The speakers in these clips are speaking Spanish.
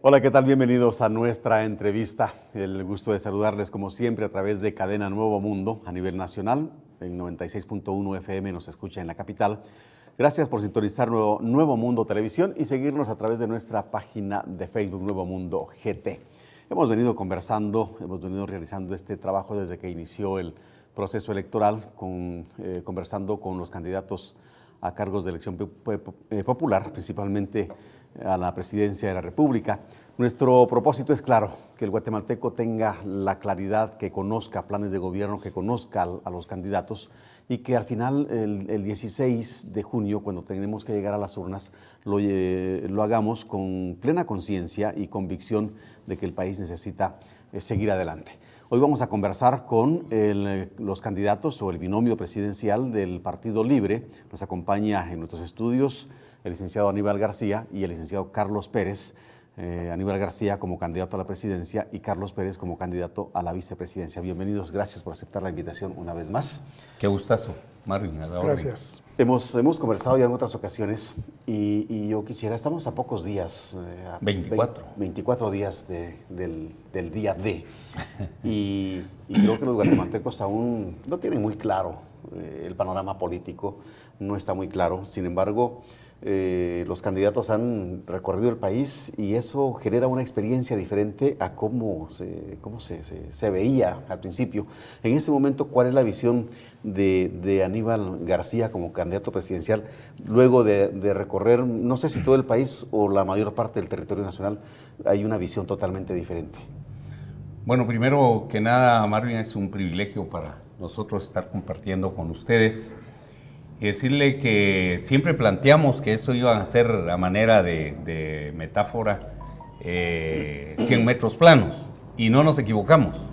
Hola, ¿qué tal? Bienvenidos a nuestra entrevista. El gusto de saludarles como siempre a través de Cadena Nuevo Mundo a nivel nacional. En 96.1 FM nos escucha en la capital. Gracias por sintonizar Nuevo Mundo Televisión y seguirnos a través de nuestra página de Facebook Nuevo Mundo GT. Hemos venido conversando, hemos venido realizando este trabajo desde que inició el proceso electoral, conversando con los candidatos a cargos de elección popular, principalmente a la presidencia de la República. Nuestro propósito es claro, que el guatemalteco tenga la claridad, que conozca planes de gobierno, que conozca a los candidatos y que al final, el 16 de junio, cuando tenemos que llegar a las urnas, lo hagamos con plena conciencia y convicción de que el país necesita seguir adelante. Hoy vamos a conversar con los candidatos o el binomio presidencial del Partido Libre. Nos acompaña en nuestros estudios el licenciado Aníbal García y el licenciado Carlos Pérez. Aníbal García como candidato a la presidencia y Carlos Pérez como candidato a la vicepresidencia. Bienvenidos, gracias por aceptar la invitación una vez más. Qué gustazo, Marvin. Gracias. Hemos conversado ya en otras ocasiones y yo quisiera, estamos a pocos días. 24 días del día D. Y creo que los guatemaltecos aún no tienen muy claro el panorama político, no está muy claro. Sin embargo, los candidatos han recorrido el país y eso genera una experiencia diferente a cómo se veía al principio. En este momento, ¿cuál es la visión de Aníbal García como candidato presidencial luego de recorrer, no sé si todo el país o la mayor parte del territorio nacional? Hay una visión totalmente diferente. Bueno, primero que nada, Marvin, es un privilegio para nosotros estar compartiendo con ustedes y decirle que siempre planteamos que esto iba a ser a manera de metáfora 100 metros planos y no nos equivocamos.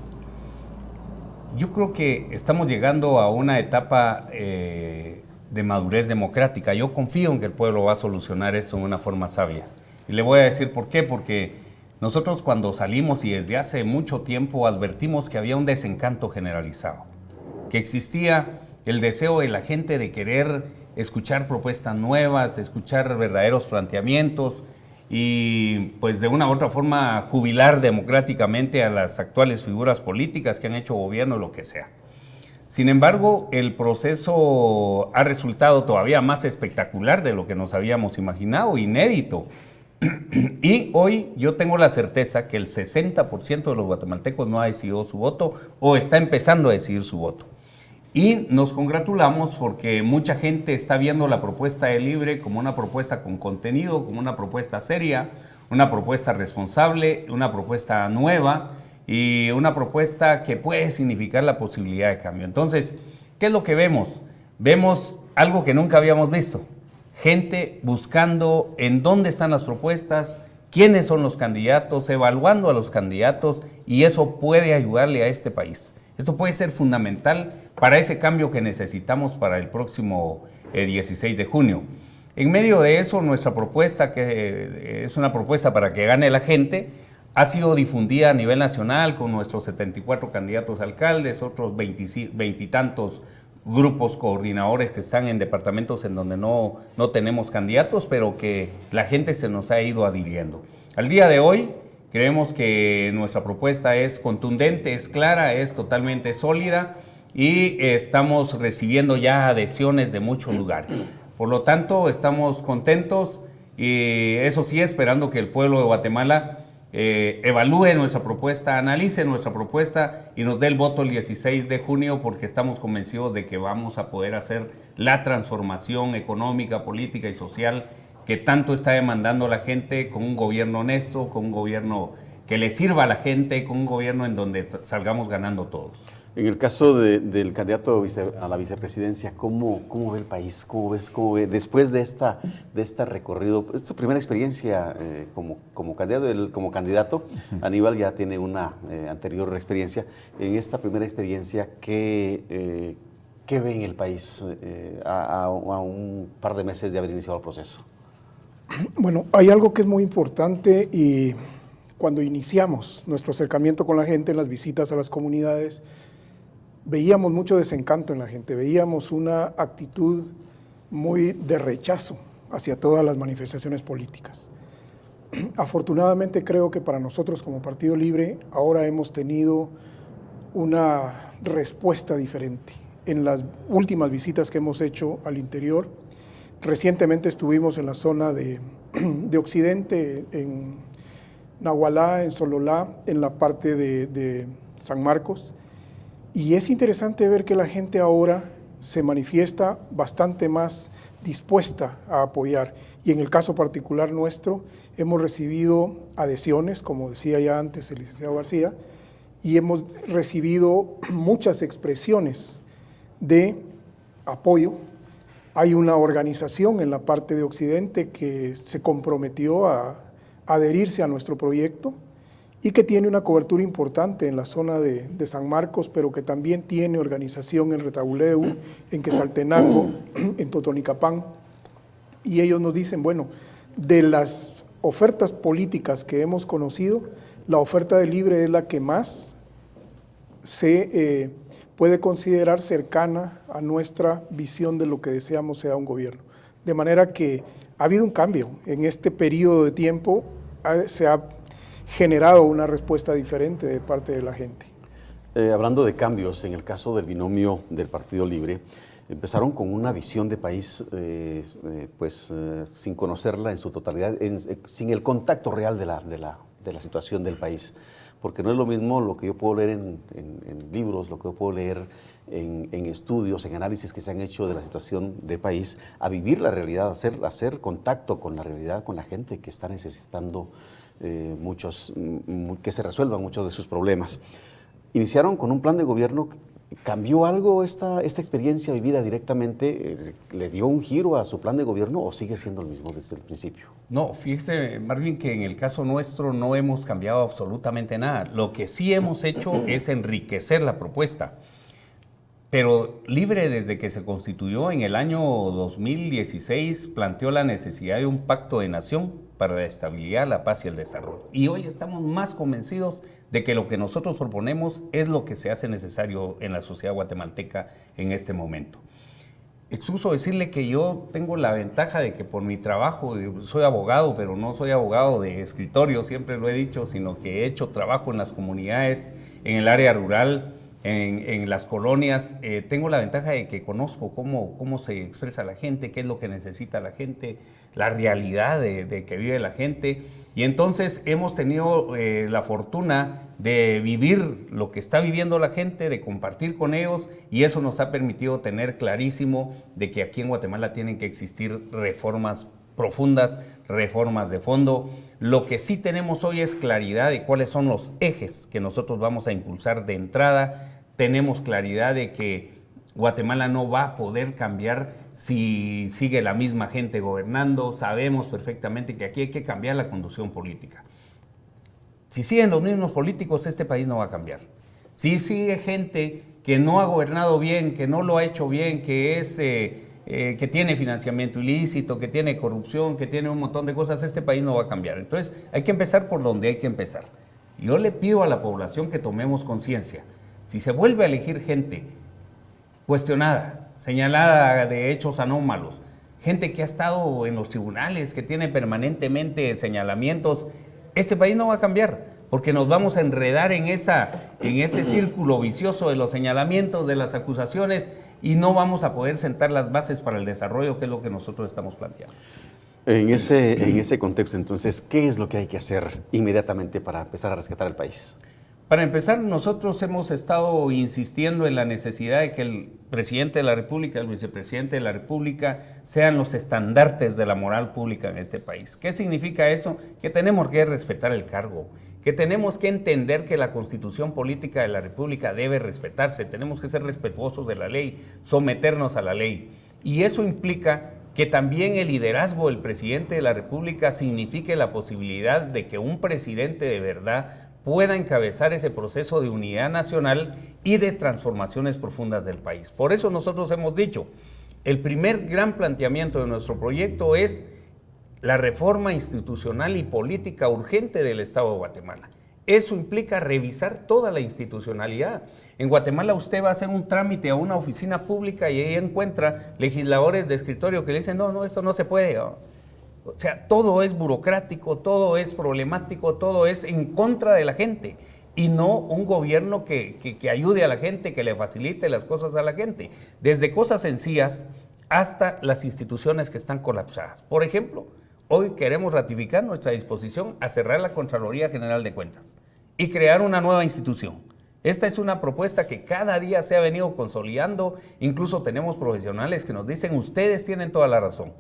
Yo creo que estamos llegando a una etapa de madurez democrática. Yo confío en que el pueblo va a solucionar esto de una forma sabia. Y le voy a decir por qué, porque nosotros cuando salimos y desde hace mucho tiempo advertimos que había un desencanto generalizado, que existía el deseo de la gente de querer escuchar propuestas nuevas, de escuchar verdaderos planteamientos y pues de una u otra forma jubilar democráticamente a las actuales figuras políticas que han hecho gobierno, lo que sea. Sin embargo, el proceso ha resultado todavía más espectacular de lo que nos habíamos imaginado, inédito. Y hoy yo tengo la certeza que el 60% de los guatemaltecos no ha decidido su voto o está empezando a decidir su voto. Y nos congratulamos porque mucha gente está viendo la propuesta de Libre como una propuesta con contenido, como una propuesta seria, una propuesta responsable, una propuesta nueva y una propuesta que puede significar la posibilidad de cambio. Entonces, ¿qué es lo que vemos? Vemos algo que nunca habíamos visto. Gente buscando en dónde están las propuestas, quiénes son los candidatos, evaluando a los candidatos y eso puede ayudarle a este país. Esto puede ser fundamental para ese cambio que necesitamos para el próximo 16 de junio. En medio de eso, nuestra propuesta, que es una propuesta para que gane la gente, ha sido difundida a nivel nacional con nuestros 74 candidatos a alcaldes, otros 20 y tantos grupos coordinadores que están en departamentos en donde no tenemos candidatos, pero que la gente se nos ha ido adhiriendo. Al día de hoy, creemos que nuestra propuesta es contundente, es clara, es totalmente sólida y estamos recibiendo ya adhesiones de muchos lugares. Por lo tanto, estamos contentos y eso sí, esperando que el pueblo de Guatemala evalúe nuestra propuesta, analice nuestra propuesta y nos dé el voto el 16 de junio porque estamos convencidos de que vamos a poder hacer la transformación económica, política y social que tanto está demandando la gente, con un gobierno honesto, con un gobierno que le sirva a la gente, con un gobierno en donde salgamos ganando todos. En el caso del candidato a la vicepresidencia, ¿cómo ve el país? ¿Cómo ve después de este recorrido? Es su primera experiencia como candidato. Aníbal ya tiene una anterior experiencia. En esta primera experiencia, ¿qué ve en el país a un par de meses de haber iniciado el proceso? Bueno, hay algo que es muy importante y cuando iniciamos nuestro acercamiento con la gente en las visitas a las comunidades, veíamos mucho desencanto en la gente, veíamos una actitud muy de rechazo hacia todas las manifestaciones políticas. afortunadamente creo que para nosotros como Partido Libre ahora hemos tenido una respuesta diferente. En las últimas visitas que hemos hecho al interior, recientemente estuvimos en la zona de Occidente, en Nahualá, en Sololá, en la parte de San Marcos, y es interesante ver que la gente ahora se manifiesta bastante más dispuesta a apoyar. Y en el caso particular nuestro, hemos recibido adhesiones, como decía ya antes el licenciado García, y hemos recibido muchas expresiones de apoyo. Hay una organización en la parte de Occidente que se comprometió a adherirse a nuestro proyecto y que tiene una cobertura importante en la zona de San Marcos, pero que también tiene organización en Retauleu, en Quetzaltenango, en Totonicapán. Y ellos nos dicen, bueno, de las ofertas políticas que hemos conocido, la oferta de Libre es la que más se puede considerar cercana a nuestra visión de lo que deseamos sea un gobierno. De manera que ha habido un cambio. En este periodo de tiempo se ha generado una respuesta diferente de parte de la gente. Hablando de cambios, en el caso del binomio del Partido Libre, empezaron con una visión de país sin conocerla en su totalidad, sin el contacto real de la situación del país. Porque no es lo mismo lo que yo puedo leer en libros, lo que yo puedo leer en estudios, en análisis que se han hecho de la situación del país, a vivir la realidad, hacer contacto con la realidad, con la gente que está necesitando que se resuelvan muchos de sus problemas. Iniciaron con un plan de gobierno. ¿Cambió algo esta experiencia vivida directamente? ¿Le dio un giro a su plan de gobierno o sigue siendo el mismo desde el principio? No, fíjese, Marvin, que en el caso nuestro no hemos cambiado absolutamente nada. Lo que sí hemos hecho es enriquecer la propuesta. Pero Libre, desde que se constituyó en el año 2016, planteó la necesidad de un pacto de nación para la estabilidad, la paz y el desarrollo. Y hoy estamos más convencidos de que lo que nosotros proponemos es lo que se hace necesario en la sociedad guatemalteca en este momento. Excuso decirle que yo tengo la ventaja de que por mi trabajo, soy abogado, pero no soy abogado de escritorio, siempre lo he dicho, sino que he hecho trabajo en las comunidades, en el área rural, en las colonias. Tengo la ventaja de que conozco cómo se expresa la gente, qué es lo que necesita la gente, la realidad de que vive la gente. Y entonces hemos tenido la fortuna de vivir lo que está viviendo la gente, de compartir con ellos, y eso nos ha permitido tener clarísimo de que aquí en Guatemala tienen que existir reformas profundas, reformas de fondo. Lo que sí tenemos hoy es claridad de cuáles son los ejes que nosotros vamos a impulsar de entrada. Tenemos claridad de que Guatemala no va a poder cambiar si sigue la misma gente gobernando. Sabemos perfectamente que aquí hay que cambiar la conducción política. Si siguen los mismos políticos, este país no va a cambiar. Si sigue gente que no ha gobernado bien, que no lo ha hecho bien, que tiene financiamiento ilícito, que tiene corrupción, que tiene un montón de cosas, este país no va a cambiar. Entonces hay que empezar por donde hay que empezar. Yo le pido a la población que tomemos conciencia. Si se vuelve a elegir gente cuestionada, señalada de hechos anómalos, gente que ha estado en los tribunales, que tiene permanentemente señalamientos, este país no va a cambiar, porque nos vamos a enredar en ese círculo vicioso de los señalamientos, de las acusaciones, y no vamos a poder sentar las bases para el desarrollo, que es lo que nosotros estamos planteando. En ese contexto, entonces, ¿qué es lo que hay que hacer inmediatamente para empezar a rescatar el país? Para empezar, nosotros hemos estado insistiendo en la necesidad de que el presidente de la República, el vicepresidente de la República, sean los estandartes de la moral pública en este país. ¿Qué significa eso? Que tenemos que respetar el cargo, que tenemos que entender que la Constitución Política de la República debe respetarse, tenemos que ser respetuosos de la ley, someternos a la ley. Y eso implica que también el liderazgo del presidente de la República signifique la posibilidad de que un presidente de verdad pueda encabezar ese proceso de unidad nacional y de transformaciones profundas del país. Por eso nosotros hemos dicho, el primer gran planteamiento de nuestro proyecto es la reforma institucional y política urgente del Estado de Guatemala. Eso implica revisar toda la institucionalidad. En Guatemala usted va a hacer un trámite a una oficina pública y ahí encuentra legisladores de escritorio que le dicen, no, esto no se puede. O sea, todo es burocrático, todo es problemático, todo es en contra de la gente. Y no un gobierno que ayude a la gente, que le facilite las cosas a la gente. Desde cosas sencillas hasta las instituciones que están colapsadas. Por ejemplo, hoy queremos ratificar nuestra disposición a cerrar la Contraloría General de Cuentas y crear una nueva institución. Esta es una propuesta que cada día se ha venido consolidando. Incluso tenemos profesionales que nos dicen, ustedes tienen toda la razón,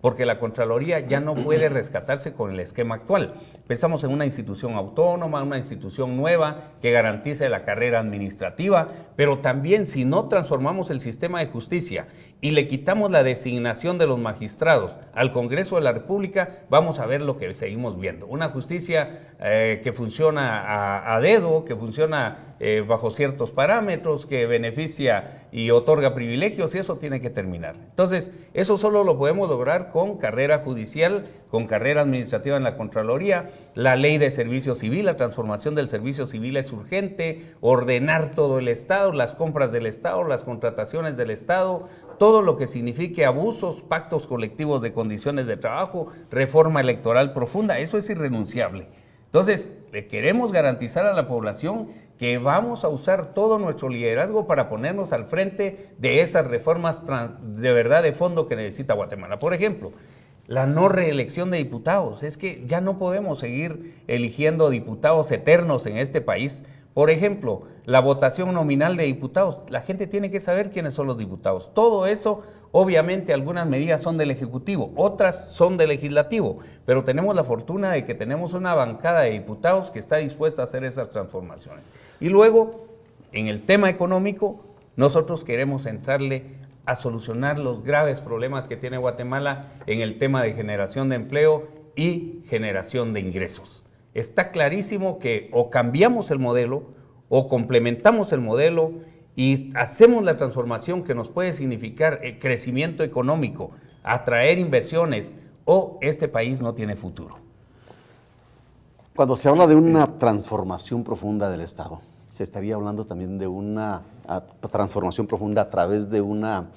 porque la Contraloría ya no puede rescatarse con el esquema actual. Pensamos en una institución autónoma, una institución nueva que garantice la carrera administrativa, pero también si no transformamos el sistema de justicia y le quitamos la designación de los magistrados al Congreso de la República, vamos a ver lo que seguimos viendo. Una justicia que funciona a dedo, que funciona bajo ciertos parámetros, que beneficia y otorga privilegios, y eso tiene que terminar. Entonces, eso solo lo podemos lograr con carrera judicial, con carrera administrativa en la Contraloría, la ley de servicio civil, la transformación del servicio civil es urgente, ordenar todo el Estado, las compras del Estado, las contrataciones del Estado, todo lo que signifique abusos, pactos colectivos de condiciones de trabajo, reforma electoral profunda, eso es irrenunciable. Entonces, le queremos garantizar a la población que vamos a usar todo nuestro liderazgo para ponernos al frente de esas reformas de verdad de fondo que necesita Guatemala. Por ejemplo, la no reelección de diputados. Es que ya no podemos seguir eligiendo diputados eternos en este país. Por ejemplo, la votación nominal de diputados. La gente tiene que saber quiénes son los diputados. Todo eso, obviamente, algunas medidas son del Ejecutivo, otras son del Legislativo, pero tenemos la fortuna de que tenemos una bancada de diputados que está dispuesta a hacer esas transformaciones. Y luego, en el tema económico, nosotros queremos entrarle a solucionar los graves problemas que tiene Guatemala en el tema de generación de empleo y generación de ingresos. Está clarísimo que o cambiamos el modelo o complementamos el modelo y hacemos la transformación que nos puede significar crecimiento económico, atraer inversiones, o este país no tiene futuro. Cuando se habla de una transformación profunda del Estado, se estaría hablando también de una transformación profunda a través de una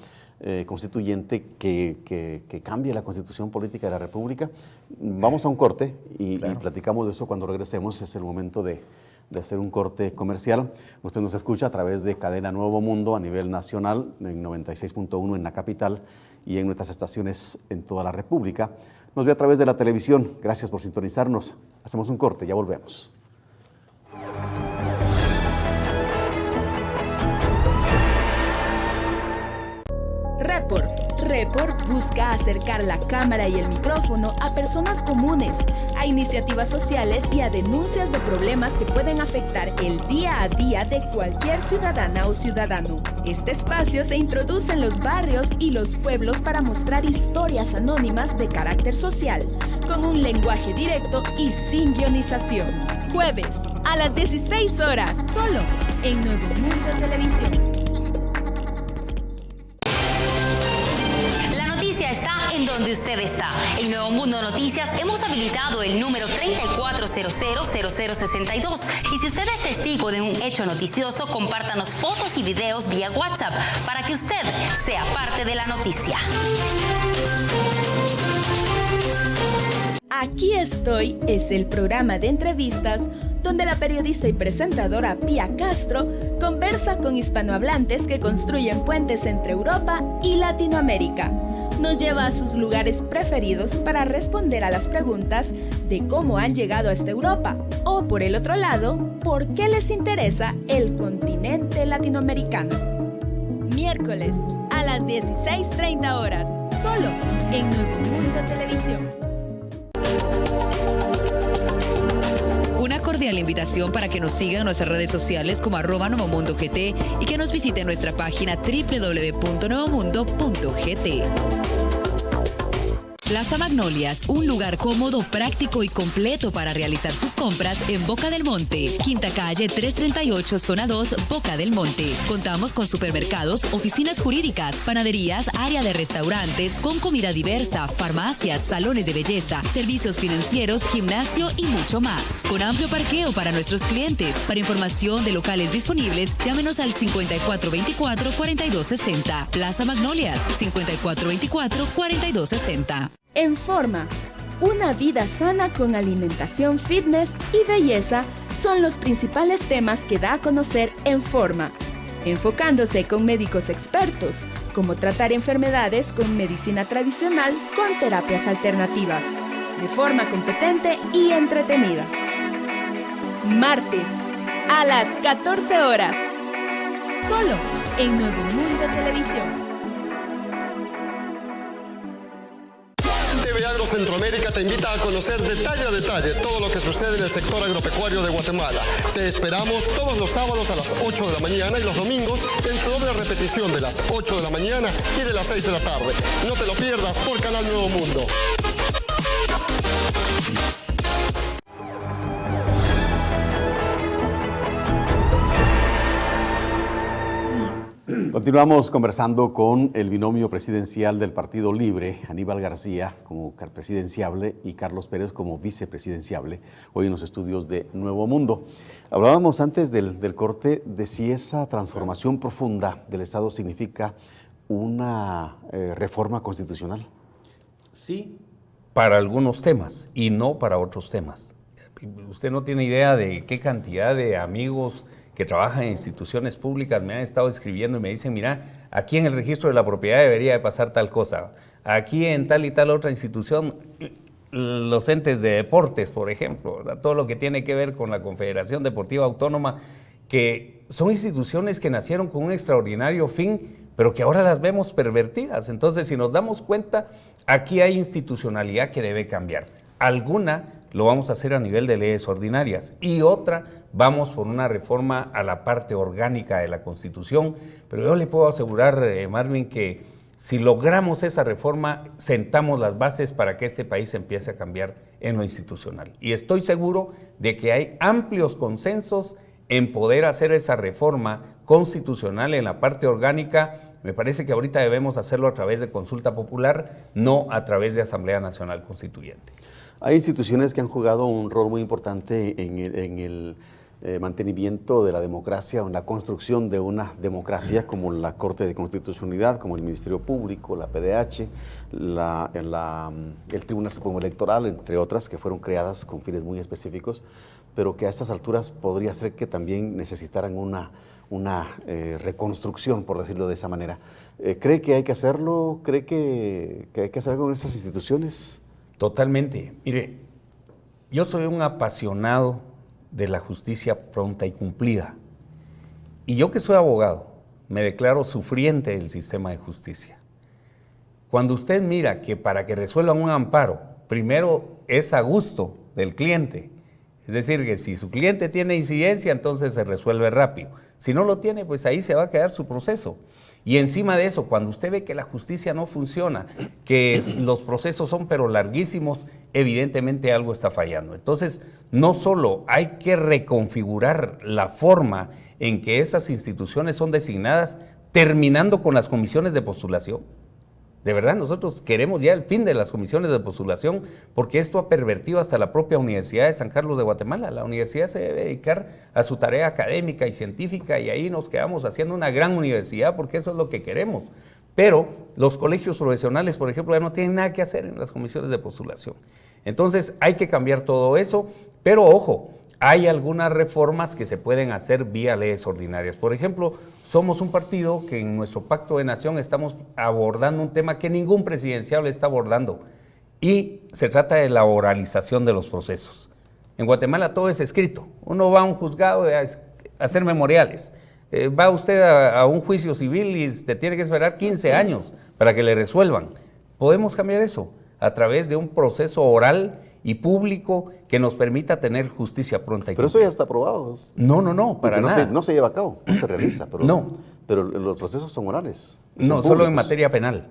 constituyente que cambie la constitución política de la República. Vamos a un corte y platicamos de eso cuando regresemos. Es el momento de hacer un corte comercial. Usted nos escucha a través de Cadena Nuevo Mundo a nivel nacional, en 96.1 en la capital y en nuestras estaciones en toda la República. Nos ve a través de la televisión. Gracias por sintonizarnos. Hacemos un corte, ya volvemos. Report busca acercar la cámara y el micrófono a personas comunes, a iniciativas sociales y a denuncias de problemas que pueden afectar el día a día de cualquier ciudadana o ciudadano. Este espacio se introduce en los barrios y los pueblos para mostrar historias anónimas de carácter social, con un lenguaje directo y sin guionización. Jueves, a las 16 horas, solo en Nuevo Mundo Televisión. Donde usted está. En Nuevo Mundo Noticias hemos habilitado el número 34000062 y si usted es testigo de un hecho noticioso, compártanos fotos y videos vía WhatsApp para que usted sea parte de la noticia. Aquí estoy es el programa de entrevistas donde la periodista y presentadora Pía Castro conversa con hispanohablantes que construyen puentes entre Europa y Latinoamérica. Nos lleva a sus lugares preferidos para responder a las preguntas de cómo han llegado hasta Europa o, por el otro lado, por qué les interesa el continente latinoamericano. Miércoles a las 16:30 horas, solo en Nuevo Mundo Televisión. Una cordial invitación para que nos sigan en nuestras redes sociales como @NovoMundoGT y que nos visiten nuestra página www.novomundo.gt. Plaza Magnolias, un lugar cómodo, práctico y completo para realizar sus compras en Boca del Monte, Quinta Calle 338, Zona 2, Boca del Monte. Contamos con supermercados, oficinas jurídicas, panaderías, área de restaurantes, con comida diversa, farmacias, salones de belleza, servicios financieros, gimnasio y mucho más. Con amplio parqueo para nuestros clientes. Para información de locales disponibles, llámenos al 5424-4260. Plaza Magnolias, 5424-4260. En forma, una vida sana con alimentación fitness y belleza son los principales temas que da a conocer en Forma, enfocándose con médicos expertos, cómo tratar enfermedades con medicina tradicional con terapias alternativas, de forma competente y entretenida. Martes, a las 14 horas, solo en Nuevo Mundo Televisión. TV Centroamérica te invita a conocer detalle a detalle todo lo que sucede en el sector agropecuario de Guatemala. Te esperamos todos los sábados a las 8 de la mañana y los domingos en su doble repetición de las 8 de la mañana y de las 6 de la tarde. No te lo pierdas por Canal Nuevo Mundo. Continuamos conversando con el binomio presidencial del Partido Libre, Aníbal García como presidenciable y Carlos Pérez como vicepresidenciable, hoy en los estudios de Nuevo Mundo. Hablábamos antes del corte de si esa transformación profunda del Estado significa una reforma constitucional. Sí, para algunos temas y no para otros temas. Usted no tiene idea de qué cantidad de amigos que trabajan en instituciones públicas me han estado escribiendo y me dicen, mira, aquí en el registro de la propiedad debería de pasar tal cosa, aquí en tal y tal otra institución, los entes de deportes, por ejemplo, ¿verdad? Todo lo que tiene que ver con la Confederación Deportiva Autónoma, que son instituciones que nacieron con un extraordinario fin, pero que ahora las vemos pervertidas. Entonces, si nos damos cuenta, aquí hay institucionalidad que debe cambiar. Alguna lo vamos a hacer a nivel de leyes ordinarias y otra vamos por una reforma a la parte orgánica de la Constitución, pero yo le puedo asegurar, Marvin, que si logramos esa reforma, sentamos las bases para que este país empiece a cambiar en lo institucional. Y estoy seguro de que hay amplios consensos en poder hacer esa reforma constitucional en la parte orgánica. Me parece que ahorita debemos hacerlo a través de consulta popular, no a través de Asamblea Nacional Constituyente. Hay instituciones que han jugado un rol muy importante en el mantenimiento de la democracia o en la construcción de una democracia, como la Corte de Constitucionalidad, como el Ministerio Público, la PDH, el Tribunal Supremo Electoral, entre otras, que fueron creadas con fines muy específicos, pero que a estas alturas podría ser que también necesitaran una reconstrucción, por decirlo de esa manera. ¿Cree que hay que hacerlo? ¿Cree que hay que hacer algo en estas instituciones? Totalmente. Mire, yo soy un apasionado de la justicia pronta y cumplida. Y yo que soy abogado, me declaro sufriente del sistema de justicia. Cuando usted mira que para que resuelvan un amparo, primero es a gusto del cliente, es decir, que si su cliente tiene incidencia, entonces se resuelve rápido. Si no lo tiene, pues ahí se va a quedar su proceso. Y encima de eso, cuando usted ve que la justicia no funciona, que los procesos son pero larguísimos, evidentemente algo está fallando. Entonces, no solo hay que reconfigurar la forma en que esas instituciones son designadas, terminando con las comisiones de postulación. De verdad, nosotros queremos ya el fin de las comisiones de postulación, porque esto ha pervertido hasta la propia Universidad de San Carlos de Guatemala. La universidad se debe dedicar a su tarea académica y científica, y ahí nos quedamos haciendo una gran universidad, porque eso es lo que queremos. Pero los colegios profesionales, por ejemplo, ya no tienen nada que hacer en las comisiones de postulación. Entonces hay que cambiar todo eso, pero ojo, hay algunas reformas que se pueden hacer vía leyes ordinarias. Por ejemplo, somos un partido que en nuestro pacto de nación estamos abordando un tema que ningún presidenciable está abordando, y se trata de la oralización de los procesos. En Guatemala todo es escrito. Uno va a un juzgado a hacer memoriales. Va usted a un juicio civil y te tiene que esperar 15 años para que le resuelvan. Podemos cambiar eso a través de un proceso oral y público que nos permita tener justicia pronta. Pero eso ya está aprobado. No, para nada. No se lleva a cabo, no se realiza. Pero, no. Pero los procesos son orales. No, solo en materia penal.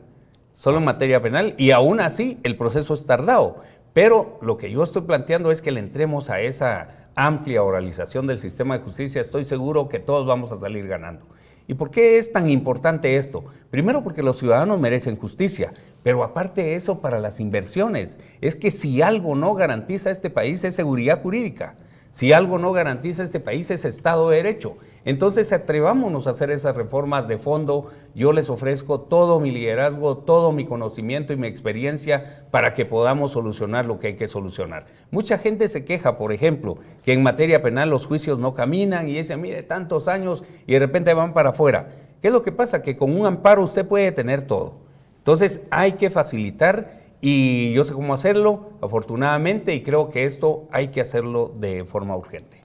Solo en materia penal, y aún así el proceso es tardado. Pero lo que yo estoy planteando es que le entremos a esa amplia oralización del sistema de justicia. Estoy seguro que todos vamos a salir ganando. ¿Y por qué es tan importante esto? Primero, porque los ciudadanos merecen justicia, pero aparte de eso, para las inversiones. Es que si algo no garantiza a este país es seguridad jurídica. Si algo no garantiza este país es Estado de Derecho. Entonces atrevámonos a hacer esas reformas de fondo. Yo les ofrezco todo mi liderazgo, todo mi conocimiento y mi experiencia para que podamos solucionar lo que hay que solucionar. Mucha gente se queja, por ejemplo, que en materia penal los juicios no caminan y dicen, mire, tantos años y de repente van para afuera. ¿Qué es lo que pasa? Que con un amparo usted puede tener todo. Entonces hay que facilitar y yo sé cómo hacerlo, afortunadamente, y creo que esto hay que hacerlo de forma urgente.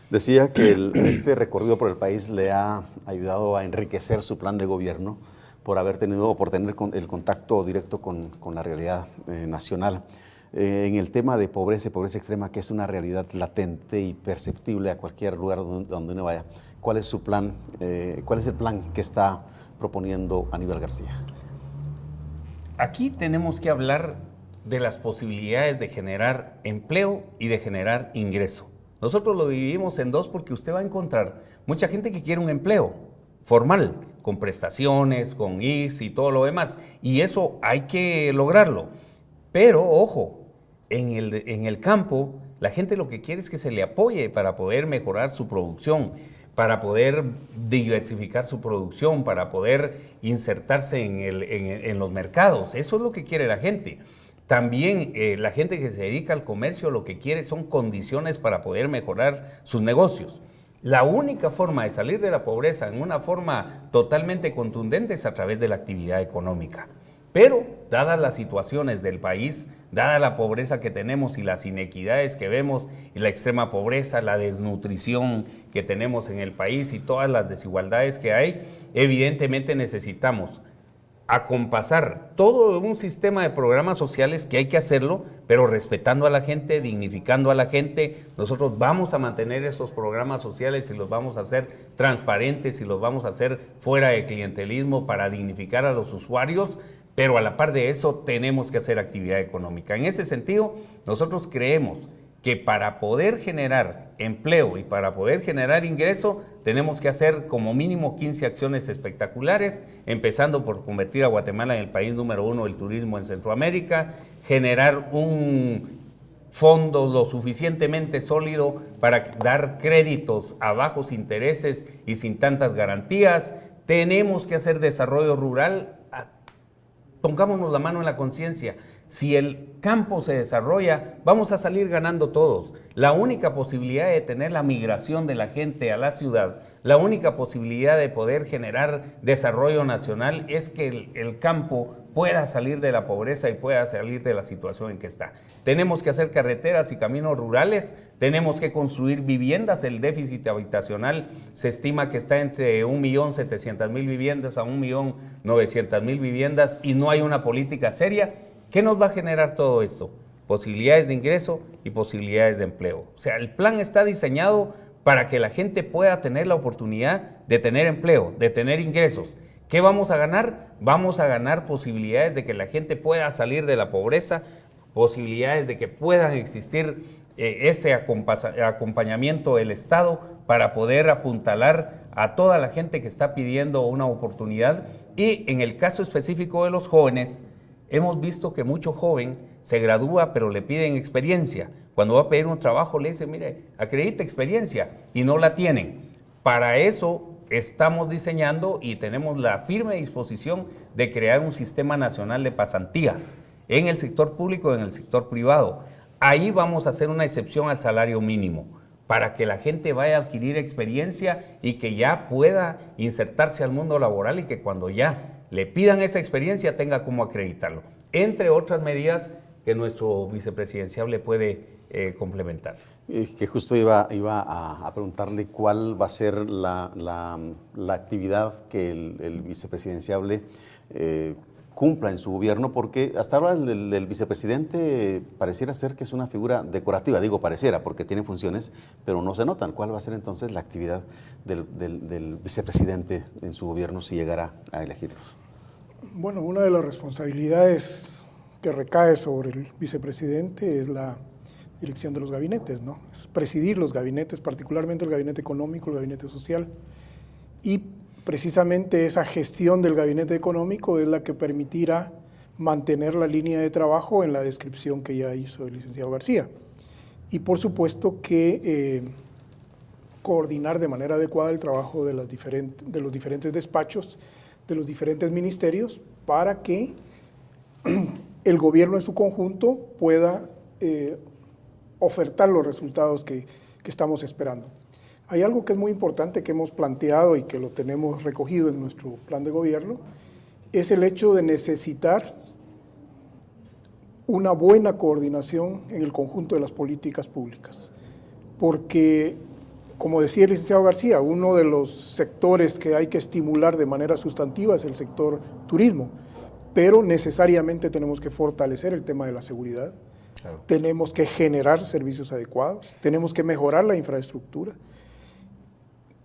Decía que este recorrido por el país le ha ayudado a enriquecer su plan de gobierno por haber tenido o por tener el contacto directo con la realidad nacional. En el tema de pobreza y pobreza extrema, que es una realidad latente y perceptible a cualquier lugar donde uno vaya, ¿cuál es su plan? ¿Cuál es el plan que está proponiendo Aníbal García? Aquí tenemos que hablar de las posibilidades de generar empleo y de generar ingreso. Nosotros lo dividimos en dos porque usted va a encontrar mucha gente que quiere un empleo formal, con prestaciones, con IS y todo lo demás, y eso hay que lograrlo. Pero, ojo, en el campo, la gente lo que quiere es que se le apoye para poder mejorar su producción, para poder diversificar su producción, para poder insertarse en los mercados. Eso es lo que quiere la gente. También la gente que se dedica al comercio lo que quiere son condiciones para poder mejorar sus negocios. La única forma de salir de la pobreza en una forma totalmente contundente es a través de la actividad económica. Pero, dadas las situaciones del país, dada la pobreza que tenemos y las inequidades que vemos, y la extrema pobreza, la desnutrición que tenemos en el país y todas las desigualdades que hay, evidentemente necesitamos acompasar todo un sistema de programas sociales que hay que hacerlo, pero respetando a la gente, dignificando a la gente. Nosotros vamos a mantener esos programas sociales y los vamos a hacer transparentes y los vamos a hacer fuera de clientelismo para dignificar a los usuarios, pero a la par de eso tenemos que hacer actividad económica. En ese sentido, nosotros creemos que para poder generar empleo y para poder generar ingreso, tenemos que hacer como mínimo 15 acciones espectaculares, empezando por convertir a Guatemala en el país número 1 del turismo en Centroamérica, generar un fondo lo suficientemente sólido para dar créditos a bajos intereses y sin tantas garantías. Tenemos que hacer desarrollo rural. Pongámonos la mano en la conciencia. Si el campo se desarrolla, vamos a salir ganando todos. La única posibilidad de tener la migración de la gente a la ciudad, la única posibilidad de poder generar desarrollo nacional es que el campo pueda salir de la pobreza y pueda salir de la situación en que está. Tenemos que hacer carreteras y caminos rurales, tenemos que construir viviendas. El déficit habitacional se estima que está entre 1.700.000 viviendas a 1.900.000 viviendas y no hay una política seria. ¿Qué nos va a generar todo esto? Posibilidades de ingreso y posibilidades de empleo. O sea, el plan está diseñado para que la gente pueda tener la oportunidad de tener empleo, de tener ingresos. ¿Qué vamos a ganar? Vamos a ganar posibilidades de que la gente pueda salir de la pobreza, posibilidades de que puedan existir ese acompañamiento del Estado para poder apuntalar a toda la gente que está pidiendo una oportunidad. Y en el caso específico de los jóvenes, hemos visto que mucho joven se gradúa pero le piden experiencia. Cuando va a pedir un trabajo le dicen, mire, acredita experiencia y no la tienen. Para eso estamos diseñando y tenemos la firme disposición de crear un sistema nacional de pasantías en el sector público y en el sector privado. Ahí vamos a hacer una excepción al salario mínimo para que la gente vaya a adquirir experiencia y que ya pueda insertarse al mundo laboral y que cuando ya le pidan esa experiencia tenga cómo acreditarlo. Entre otras medidas que nuestro vicepresidenciable puede complementar. Que justo iba a preguntarle cuál va a ser la actividad que el vicepresidenciable cumpla en su gobierno, porque hasta ahora el vicepresidente pareciera ser que es una figura decorativa, digo pareciera, porque tiene funciones, pero no se notan. ¿Cuál va a ser entonces la actividad del vicepresidente en su gobierno si llegara a elegirlos? Bueno, una de las responsabilidades que recae sobre el vicepresidente es la dirección de los gabinetes, ¿no? Es presidir los gabinetes, particularmente el gabinete económico, el gabinete social, y precisamente esa gestión del gabinete económico es la que permitirá mantener la línea de trabajo en la descripción que ya hizo el licenciado García. y por supuesto que coordinar de manera adecuada el trabajo de los diferentes despachos, de los diferentes ministerios, para que el gobierno en su conjunto pueda ofertar los resultados que estamos esperando. Hay algo que es muy importante que hemos planteado y que lo tenemos recogido en nuestro plan de gobierno, es el hecho de necesitar una buena coordinación en el conjunto de las políticas públicas. Porque, como decía el licenciado García, uno de los sectores que hay que estimular de manera sustantiva es el sector turismo, pero necesariamente tenemos que fortalecer el tema de la seguridad, claro. Tenemos que generar servicios adecuados, tenemos que mejorar la infraestructura.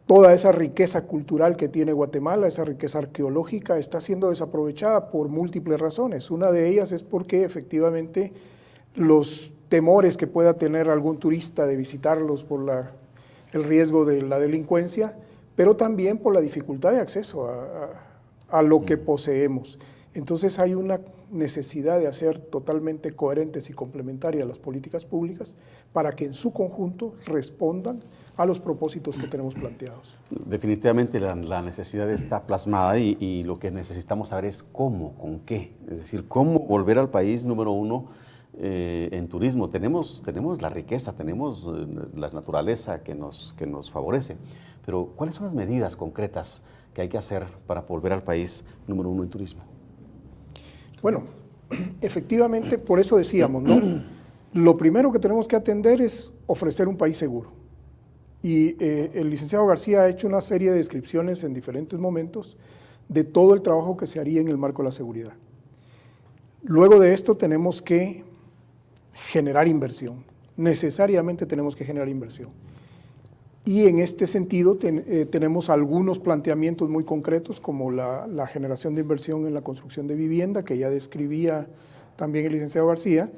Toda esa riqueza cultural que tiene Guatemala, esa riqueza arqueológica, está siendo desaprovechada por múltiples razones. Una de ellas es porque efectivamente los temores que pueda tener algún turista de visitarlos por el riesgo de la delincuencia, pero también por la dificultad de acceso a lo que poseemos. Entonces hay una necesidad de hacer totalmente coherentes y complementarias las políticas públicas para que en su conjunto respondan a los propósitos que tenemos planteados. Definitivamente la necesidad está plasmada y lo que necesitamos saber es cómo, con qué. Es decir, cómo volver al país número uno en turismo. Tenemos la riqueza, tenemos la naturaleza que nos favorece, pero ¿cuáles son las medidas concretas que hay que hacer para volver al país número uno en turismo? Bueno, efectivamente, por eso decíamos, ¿no? Lo primero que tenemos que atender es ofrecer un país seguro. Y el licenciado García ha hecho una serie de descripciones en diferentes momentos de todo el trabajo que se haría en el marco de la seguridad. Luego de esto tenemos que generar inversión. Necesariamente tenemos que generar inversión. Y en este sentido tenemos algunos planteamientos muy concretos, como la generación de inversión en la construcción de vivienda, que ya describía también el licenciado García,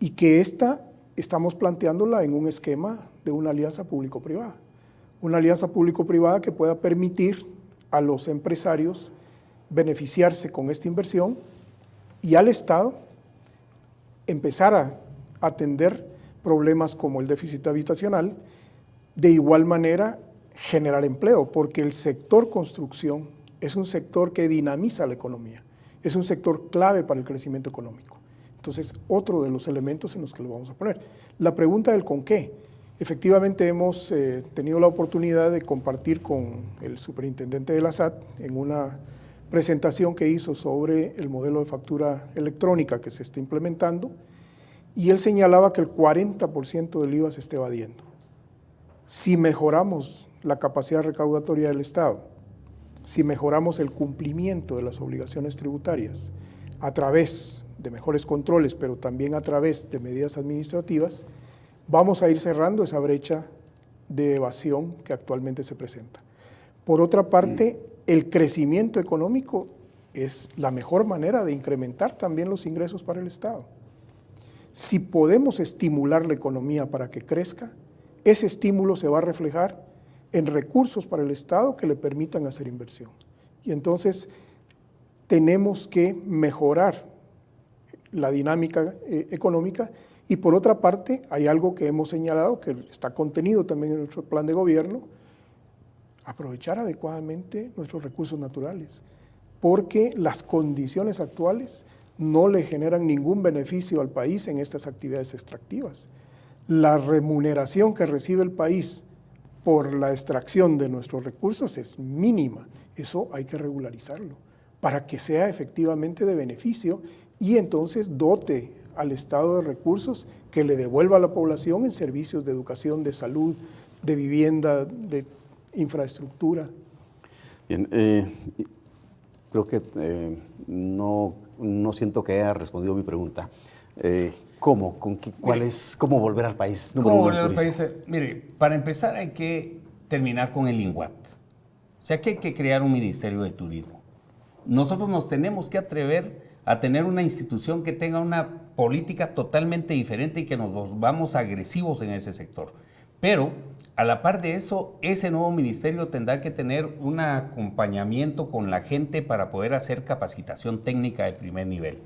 y que estamos planteándola en un esquema de una alianza público-privada. Una alianza público-privada que pueda permitir a los empresarios beneficiarse con esta inversión y al Estado empezar a atender problemas como el déficit habitacional, de igual manera generar empleo, porque el sector construcción es un sector que dinamiza la economía, es un sector clave para el crecimiento económico. Entonces, otro de los elementos en los que lo vamos a poner. La pregunta del con qué. Efectivamente, hemos tenido la oportunidad de compartir con el superintendente de la SAT en una presentación que hizo sobre el modelo de factura electrónica que se está implementando, y él señalaba que el 40% del IVA se está evadiendo. Si mejoramos la capacidad recaudatoria del Estado, si mejoramos el cumplimiento de las obligaciones tributarias a través de mejores controles, pero también a través de medidas administrativas, vamos a ir cerrando esa brecha de evasión que actualmente se presenta. Por otra parte, el crecimiento económico es la mejor manera de incrementar también los ingresos para el Estado. Si podemos estimular la economía para que crezca, ese estímulo se va a reflejar en recursos para el Estado que le permitan hacer inversión. Y entonces tenemos que mejorar la dinámica económica, y por otra parte hay algo que hemos señalado que está contenido también en nuestro plan de gobierno: aprovechar adecuadamente nuestros recursos naturales, porque las condiciones actuales no le generan ningún beneficio al país en estas actividades extractivas. La remuneración que recibe el país por la extracción de nuestros recursos es mínima. Eso hay que regularizarlo para que sea efectivamente de beneficio y entonces dote al Estado de recursos que le devuelva a la población en servicios de educación, de salud, de vivienda, de infraestructura. Bien, creo que no siento que haya respondido mi pregunta. ¿Cómo? ¿Cómo volver al país número uno en turismo? Mire, para empezar hay que terminar con el INGUAT. O sea que hay que crear un Ministerio de Turismo. Nosotros nos tenemos que atrever a tener una institución que tenga una política totalmente diferente y que nos volvamos agresivos en ese sector. Pero, a la par de eso, ese nuevo ministerio tendrá que tener un acompañamiento con la gente para poder hacer capacitación técnica de primer nivel.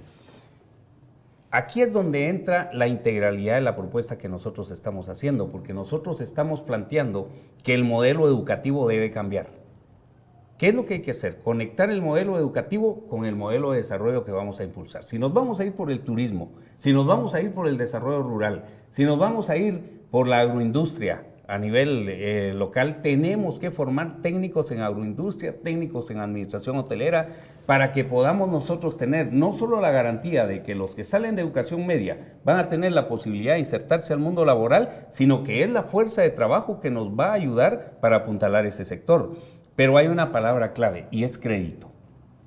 Aquí es donde entra la integralidad de la propuesta que nosotros estamos haciendo, porque nosotros estamos planteando que el modelo educativo debe cambiar. ¿Qué es lo que hay que hacer? Conectar el modelo educativo con el modelo de desarrollo que vamos a impulsar. Si nos vamos a ir por el turismo, si nos vamos a ir por el desarrollo rural, si nos vamos a ir por la agroindustria a nivel local, tenemos que formar técnicos en agroindustria, técnicos en administración hotelera, para que podamos nosotros tener no solo la garantía de que los que salen de educación media van a tener la posibilidad de insertarse al mundo laboral, sino que es la fuerza de trabajo que nos va a ayudar para apuntalar ese sector. Pero hay una palabra clave y es crédito.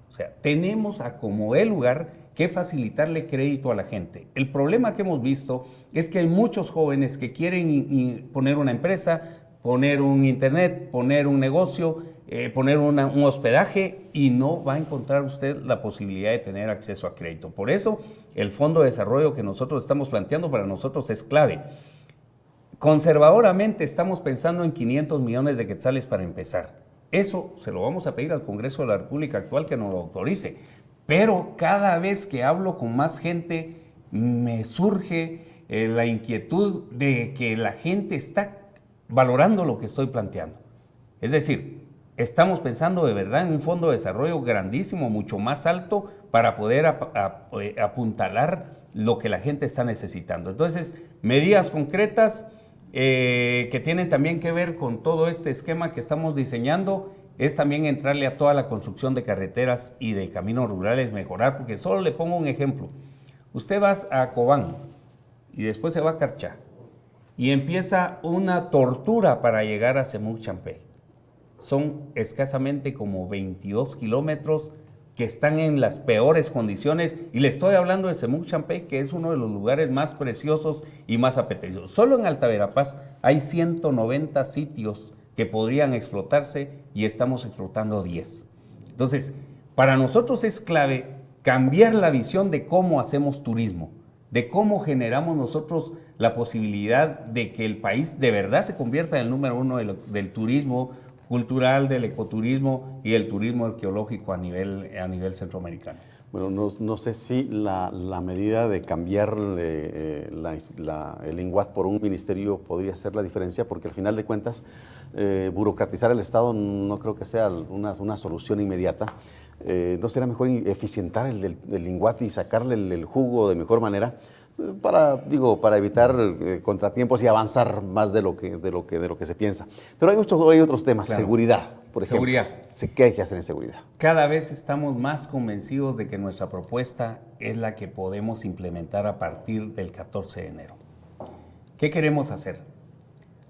O sea, tenemos a como de lugar que facilitarle crédito a la gente. El problema que hemos visto es que hay muchos jóvenes que quieren poner una empresa, poner un internet, poner un negocio, poner un hospedaje y no va a encontrar usted la posibilidad de tener acceso a crédito. Por eso, el Fondo de Desarrollo que nosotros estamos planteando para nosotros es clave. Conservadoramente estamos pensando en 500 millones de quetzales para empezar. Eso se lo vamos a pedir al Congreso de la República actual que nos lo autorice. Pero cada vez que hablo con más gente me surge la inquietud de que la gente está valorando lo que estoy planteando. Es decir, estamos pensando de verdad en un fondo de desarrollo grandísimo, mucho más alto, para poder apuntalar lo que la gente está necesitando. Entonces, medidas concretas que tienen también que ver con todo este esquema que estamos diseñando, es también entrarle a toda la construcción de carreteras y de caminos rurales, mejorar, porque solo le pongo un ejemplo. Usted va a Cobán y después se va a Carchá y empieza una tortura para llegar a Semuc Champey. Son escasamente como 22 kilómetros que están en las peores condiciones, y le estoy hablando de Semuc Champey, que es uno de los lugares más preciosos y más apetecidos. Solo en Alta Verapaz hay 190 sitios que podrían explotarse y estamos explotando 10. Entonces, para nosotros es clave cambiar la visión de cómo hacemos turismo, de cómo generamos nosotros la posibilidad de que el país de verdad se convierta en el número uno del turismo cultural, del ecoturismo y el turismo arqueológico a nivel centroamericano. Bueno, no sé si la medida de cambiar el INGUAT por un ministerio podría ser la diferencia, porque al final de cuentas, burocratizar el Estado no creo que sea una solución inmediata. ¿No será mejor eficientar el INGUAT y sacarle el jugo de mejor manera para evitar contratiempos y avanzar más de lo que se piensa? Pero hay otros temas, claro. Seguridad, por ejemplo. Seguridad. ¿Qué hay que hacer en seguridad? Cada vez estamos más convencidos de que nuestra propuesta es la que podemos implementar a partir del 14 de enero. ¿Qué queremos hacer?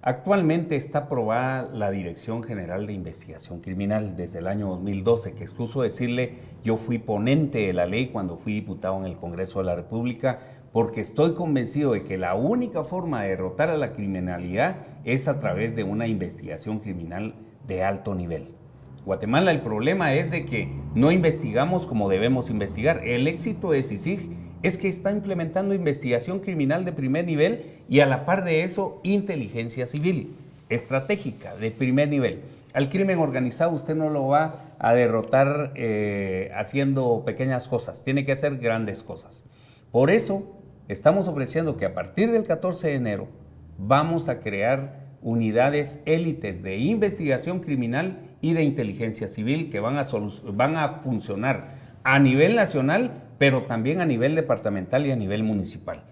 Actualmente está aprobada la Dirección General de Investigación Criminal desde el año 2012, que excuso decirle, yo fui ponente de la ley cuando fui diputado en el Congreso de la República, porque estoy convencido de que la única forma de derrotar a la criminalidad es a través de una investigación criminal de alto nivel. Guatemala, el problema es de que no investigamos como debemos investigar. El éxito de CICIG es que está implementando investigación criminal de primer nivel y a la par de eso, inteligencia civil, estratégica, de primer nivel. Al crimen organizado usted no lo va a derrotar haciendo pequeñas cosas, tiene que hacer grandes cosas. Por eso estamos ofreciendo que a partir del 14 de enero vamos a crear unidades élites de investigación criminal y de inteligencia civil que van a funcionar a nivel nacional, pero también a nivel departamental y a nivel municipal.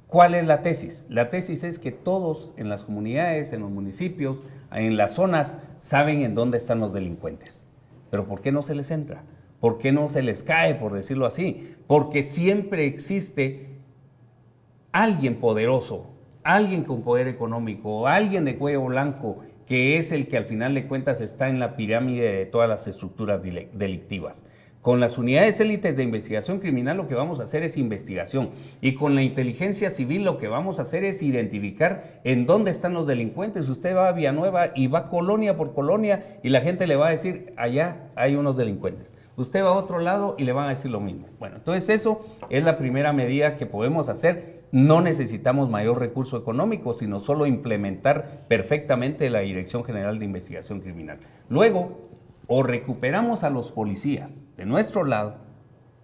¿Cuál es la tesis? La tesis es que todos en las comunidades, en los municipios, en las zonas, saben en dónde están los delincuentes. Pero ¿por qué no se les entra? ¿Por qué no se les cae, por decirlo así? Porque siempre existe alguien poderoso, alguien con poder económico, alguien de cuello blanco, que es el que al final de cuentas está en la pirámide de todas las estructuras delictivas. Con las unidades élites de investigación criminal lo que vamos a hacer es investigación, y con la inteligencia civil lo que vamos a hacer es identificar en dónde están los delincuentes. Usted va a Villanueva y va colonia por colonia y la gente le va a decir, allá hay unos delincuentes. Usted va a otro lado y le van a decir lo mismo. Bueno, entonces eso es la primera medida que podemos hacer. No necesitamos mayor recurso económico, sino solo implementar perfectamente la Dirección General de Investigación Criminal. Luego, o recuperamos a los policías de nuestro lado,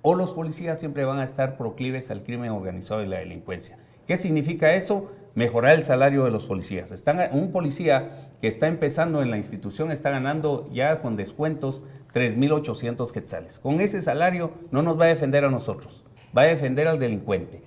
o los policías siempre van a estar proclives al crimen organizado y la delincuencia. ¿Qué significa eso? Mejorar el salario de los policías. Un policía que está empezando en la institución está ganando ya con descuentos 3,800 quetzales. Con ese salario no nos va a defender a nosotros, va a defender al delincuente.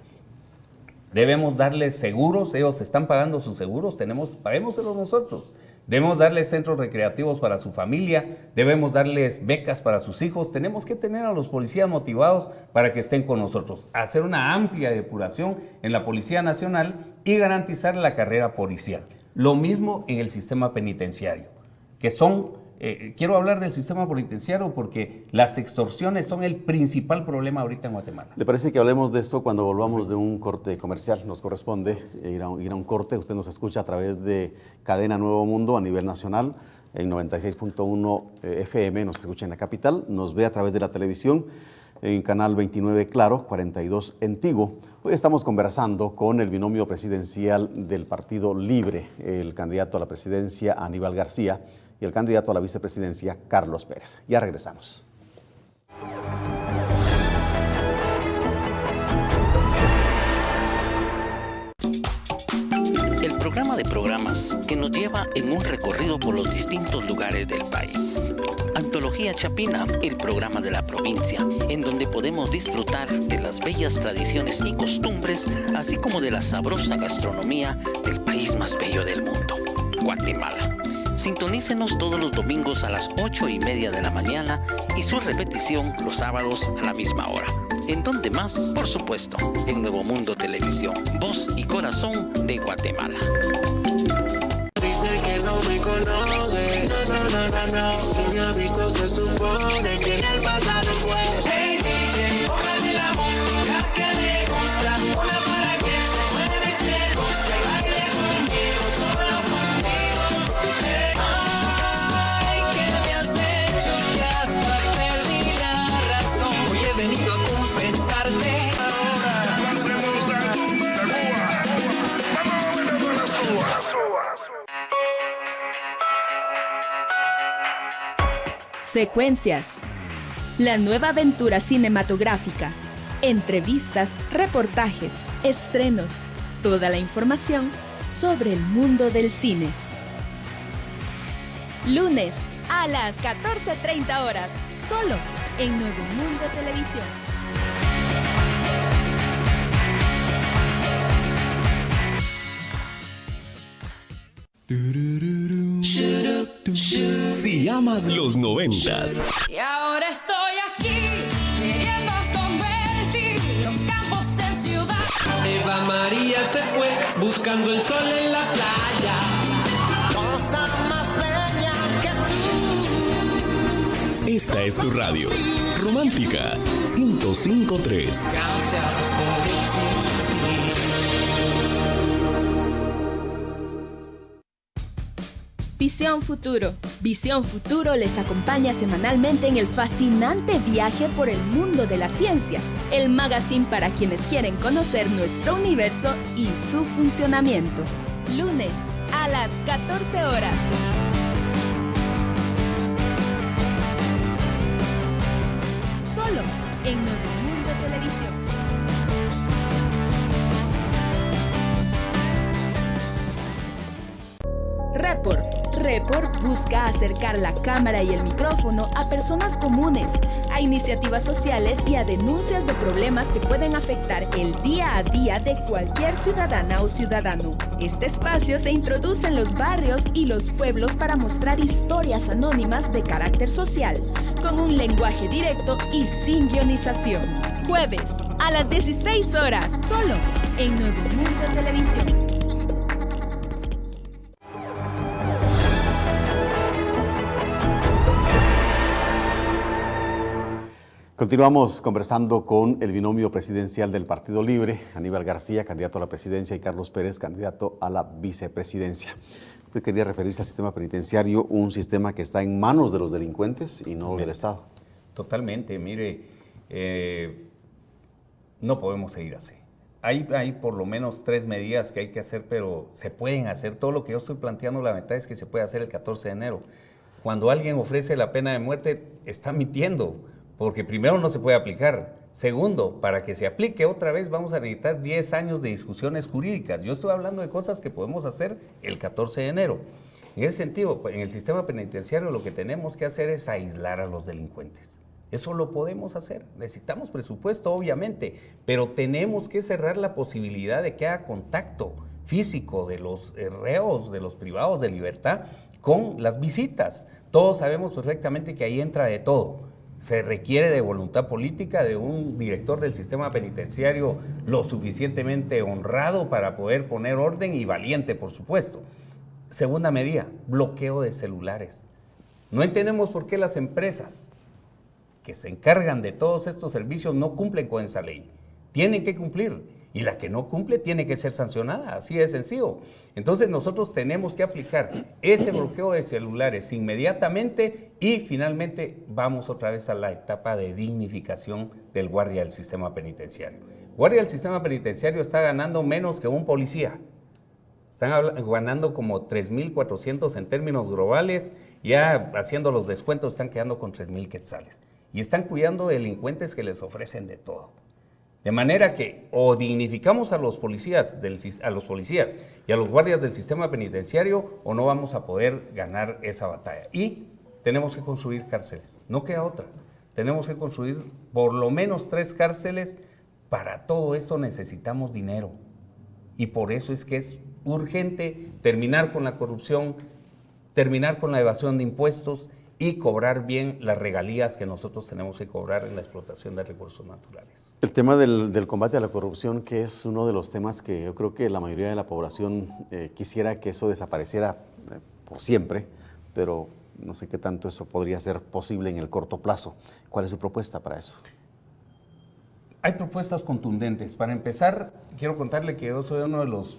Debemos darles seguros, ellos están pagando sus seguros, paguémoselos nosotros. Debemos darles centros recreativos para su familia, debemos darles becas para sus hijos. Tenemos que tener a los policías motivados para que estén con nosotros. Hacer una amplia depuración en la Policía Nacional y garantizar la carrera policial. Lo mismo en el sistema penitenciario, que quiero hablar del sistema penitenciario porque las extorsiones son el principal problema ahorita en Guatemala. ¿Le parece que hablemos de esto cuando volvamos de un corte comercial? Nos corresponde ir a un corte. Usted nos escucha a través de Cadena Nuevo Mundo a nivel nacional, en 96.1 FM, nos escucha en la capital, nos ve a través de la televisión, en Canal 29 Claro, 42 en Tigo. Hoy estamos conversando con el binomio presidencial del Partido Libre, el candidato a la presidencia Aníbal García, y el candidato a la vicepresidencia, Carlos Pérez. Ya regresamos. El programa de programas que nos lleva en un recorrido por los distintos lugares del país. Antología Chapina, el programa de la provincia, en donde podemos disfrutar de las bellas tradiciones y costumbres, así como de la sabrosa gastronomía del país más bello del mundo, Guatemala. Sintonícenos todos los domingos a las 8:30 de la mañana y su repetición los sábados a la misma hora. ¿En dónde más? Por supuesto, en Nuevo Mundo Televisión, voz y corazón de Guatemala. Dice que no me conoce, no, si me ha visto se supone que en el pasado fue. Hey, DJ, póngale la música que le gusta, una para que se mueva y se guste, y baile conmigo, solo conmigo. Ay, que me has hecho que hasta perdí la razón. Hoy he venido a confesarte. Secuencias. La nueva aventura cinematográfica. Entrevistas, reportajes, estrenos. Toda la información sobre el mundo del cine. Lunes a las 14:30 horas. Solo en Nuevo Mundo Televisión. Si amas los 90s. Y ahora estoy aquí, queriendo convertir los campos en ciudad. Eva María se fue buscando el sol en la playa. Cosa más bella que tú. Esta es tu radio. Romántica 105.3. Gracias por existir. Visión Futuro. Visión Futuro les acompaña semanalmente en el fascinante viaje por el mundo de la ciencia, el magazine para quienes quieren conocer nuestro universo y su funcionamiento. Lunes a las 14 horas. Solo en Nuevo Mundo Televisión. Report busca acercar la cámara y el micrófono a personas comunes, a iniciativas sociales y a denuncias de problemas que pueden afectar el día a día de cualquier ciudadana o ciudadano. Este espacio se introduce en los barrios y los pueblos para mostrar historias anónimas de carácter social, con un lenguaje directo y sin guionización. Jueves a las 16 horas, solo en Nuevo Mundo Televisión. Continuamos conversando con el binomio presidencial del Partido Libre, Aníbal García, candidato a la presidencia, y Carlos Pérez, candidato a la vicepresidencia. Usted quería referirse al sistema penitenciario, un sistema que está en manos de los delincuentes y no del Estado. Totalmente, mire, no podemos seguir así. Hay por lo menos 3 medidas que hay que hacer, pero se pueden hacer. Todo lo que yo estoy planteando, la ventaja es que se puede hacer el 14 de enero. Cuando alguien ofrece la pena de muerte, está mintiendo, porque primero no se puede aplicar. Segundo, para que se aplique otra vez vamos a necesitar 10 años de discusiones jurídicas. Yo estoy hablando de cosas que podemos hacer el 14 de enero. En ese sentido, en el sistema penitenciario lo que tenemos que hacer es aislar a los delincuentes. Eso lo podemos hacer. Necesitamos presupuesto, obviamente, pero tenemos que cerrar la posibilidad de que haya contacto físico de los reos, de los privados de libertad, con las visitas. Todos sabemos perfectamente que ahí entra de todo. Se requiere de voluntad política, de un director del sistema penitenciario lo suficientemente honrado para poder poner orden y valiente, por supuesto. Segunda medida, bloqueo de celulares. No entendemos por qué las empresas que se encargan de todos estos servicios no cumplen con esa ley. Tienen que cumplir. Y la que no cumple tiene que ser sancionada, así de sencillo. Entonces nosotros tenemos que aplicar ese bloqueo de celulares inmediatamente y finalmente vamos otra vez a la etapa de dignificación del guardia del sistema penitenciario. El guardia del sistema penitenciario está ganando menos que un policía. Están ganando como 3.400 en términos globales, ya haciendo los descuentos están quedando con 3.000 quetzales. Y están cuidando delincuentes que les ofrecen de todo. De manera que o dignificamos a los policías y a los guardias del sistema penitenciario o no vamos a poder ganar esa batalla. Y tenemos que construir cárceles, no queda otra. Tenemos que construir por lo menos 3 cárceles. Para todo esto necesitamos dinero. Y por eso es que es urgente terminar con la corrupción, terminar con la evasión de impuestos y cobrar bien las regalías que nosotros tenemos que cobrar en la explotación de recursos naturales. El tema del combate a la corrupción, que es uno de los temas que yo creo que la mayoría de la población quisiera que eso desapareciera por siempre, pero no sé qué tanto eso podría ser posible en el corto plazo. ¿Cuál es su propuesta para eso? Hay propuestas contundentes. Para empezar, quiero contarle que yo soy uno de los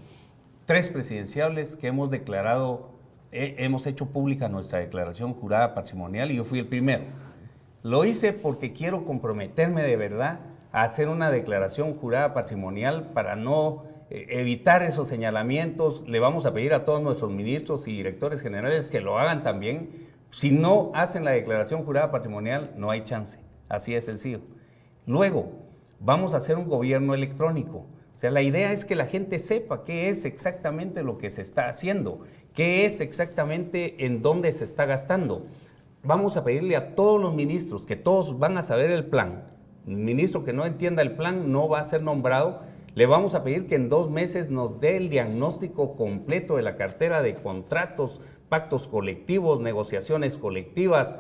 3 presidenciables que hemos declarado. Hemos hecho pública nuestra declaración jurada patrimonial y yo fui el primero. Lo hice porque quiero comprometerme de verdad a hacer una declaración jurada patrimonial para no evitar esos señalamientos. Le vamos a pedir a todos nuestros ministros y directores generales que lo hagan también. Si no hacen la declaración jurada patrimonial, no hay chance. Así de sencillo. Luego, vamos a hacer un gobierno electrónico. O sea, la idea es que la gente sepa qué es exactamente lo que se está haciendo, qué es exactamente en dónde se está gastando. Vamos a pedirle a todos los ministros, que todos van a saber el plan. El ministro que no entienda el plan no va a ser nombrado. Le vamos a pedir que en 2 meses nos dé el diagnóstico completo de la cartera de contratos, pactos colectivos, negociaciones colectivas,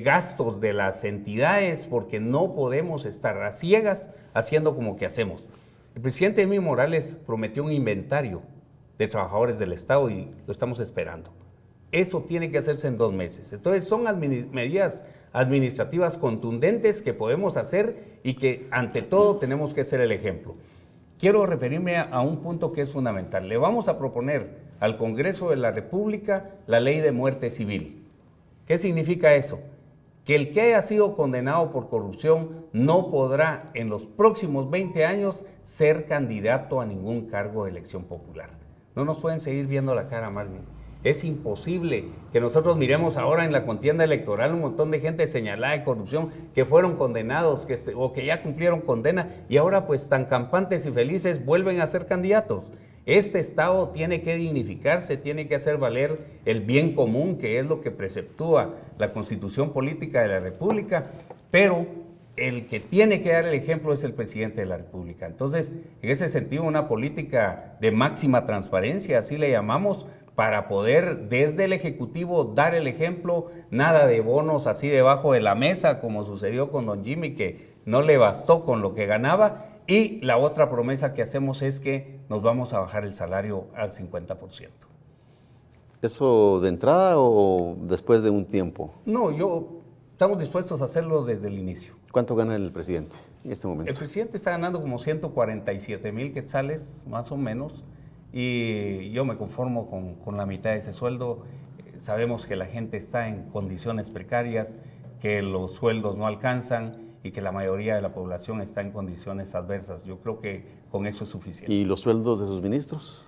gastos de las entidades, porque no podemos estar a ciegas haciendo como que hacemos. El presidente Evo Morales prometió un inventario de trabajadores del Estado y lo estamos esperando. Eso tiene que hacerse en 2 meses. Entonces son medidas administrativas contundentes que podemos hacer y que ante todo tenemos que ser el ejemplo. Quiero referirme a un punto que es fundamental. Le vamos a proponer al Congreso de la República la ley de muerte civil. ¿Qué significa eso? Que el que haya sido condenado por corrupción no podrá en los próximos 20 años ser candidato a ningún cargo de elección popular. No nos pueden seguir viendo la cara, Marvin. Es imposible que nosotros miremos ahora en la contienda electoral un montón de gente señalada de corrupción que fueron condenados o que ya cumplieron condena y ahora pues tan campantes y felices vuelven a ser candidatos. Este Estado tiene que dignificarse, tiene que hacer valer el bien común, que es lo que preceptúa la Constitución Política de la República, pero el que tiene que dar el ejemplo es el presidente de la República. Entonces, en ese sentido, una política de máxima transparencia, así le llamamos, para poder desde el Ejecutivo dar el ejemplo, nada de bonos así debajo de la mesa, como sucedió con don Jimmy, que no le bastó con lo que ganaba. Y la otra promesa que hacemos es que nos vamos a bajar el salario al 50%. ¿Eso de entrada o después de un tiempo? No, estamos dispuestos a hacerlo desde el inicio. ¿Cuánto gana el presidente en este momento? El presidente está ganando como 147,000 quetzales, más o menos, y yo me conformo con la mitad de ese sueldo. Sabemos que la gente está en condiciones precarias, que los sueldos no alcanzan, y que la mayoría de la población está en condiciones adversas. Yo creo que con eso es suficiente. ¿Y los sueldos de sus ministros?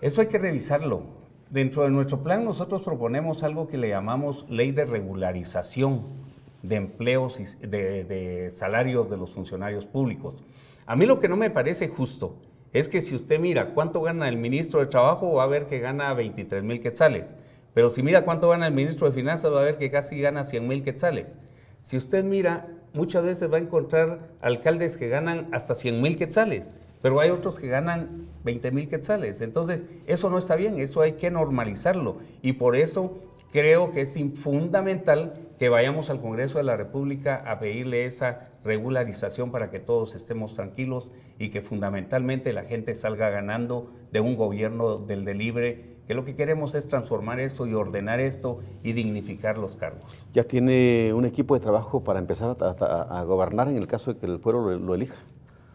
Eso hay que revisarlo. Dentro de nuestro plan nosotros proponemos algo que le llamamos ley de regularización. de empleos y de salarios de los funcionarios públicos. A mí lo que no me parece justo es que si usted mira cuánto gana el ministro de Trabajo, va a ver que gana 23,000 quetzales. Pero si mira cuánto gana el ministro de Finanzas, va a ver que casi gana 100,000 quetzales. Si usted mira, muchas veces va a encontrar alcaldes que ganan hasta 100,000 quetzales, pero hay otros que ganan 20,000 quetzales. Entonces, eso no está bien, eso hay que normalizarlo. Y por eso creo que es fundamental que vayamos al Congreso de la República a pedirle esa regularización para que todos estemos tranquilos y que fundamentalmente la gente salga ganando de un gobierno del libre, que lo que queremos es transformar esto y ordenar esto y dignificar los cargos. ¿Ya tiene un equipo de trabajo para empezar a gobernar en el caso de que el pueblo lo elija?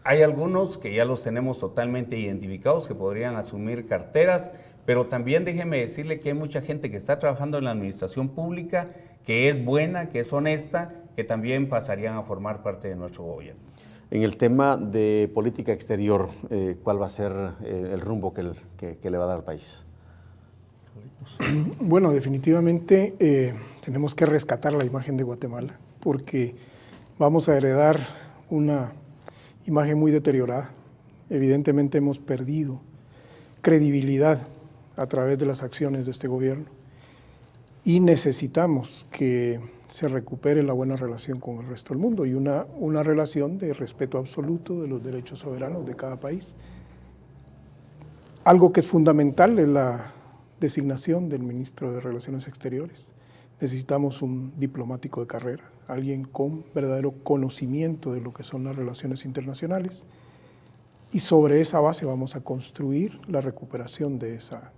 Hay algunos que ya los tenemos totalmente identificados que podrían asumir carteras, pero también déjeme decirle que hay mucha gente que está trabajando en la administración pública, que es buena, que es honesta, que también pasarían a formar parte de nuestro gobierno. En el tema de política exterior, ¿cuál va a ser el rumbo que le va a dar al país? Bueno, definitivamente tenemos que rescatar la imagen de Guatemala, porque vamos a heredar una imagen muy deteriorada. Evidentemente hemos perdido credibilidad a través de las acciones de este gobierno y necesitamos que se recupere la buena relación con el resto del mundo y una relación de respeto absoluto de los derechos soberanos de cada país. Algo que es fundamental es la designación del ministro de Relaciones Exteriores. Necesitamos un diplomático de carrera, alguien con verdadero conocimiento de lo que son las relaciones internacionales, y sobre esa base vamos a construir la recuperación de esa